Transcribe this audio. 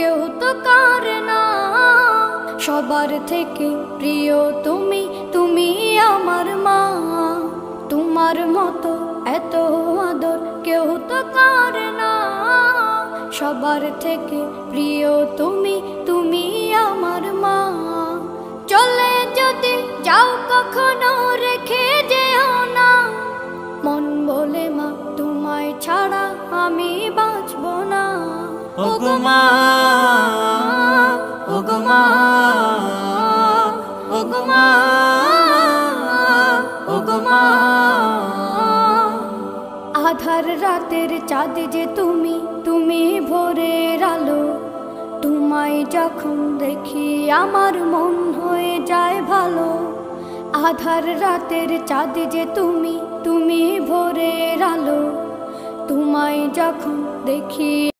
কেউ তো কারে না। সবার থেকে প্রিয় তুমি, তুমি আমার মা। তোমার মতো এত আদর কেউ তো কারে না। সবার থেকে প্রিয় তুমি, তুমি আমার মা। চলে যদি যাও কখনো রেখে যেও না। মন বলে মা তোমায় ছাড়া আমি বাঁচব না। ওগো মা, ওগো মা, ওগো মা, ওগো মা। আধার রাতের চাঁদ যে তুমি, তুমি ভোরের আলো। তোমায় যখন দেখি আমার মন হয়ে যায় ভালো। আধার রাতের চাঁদ যে তুমি, তুমি ভোরের আলো। তোমায় যখন দেখি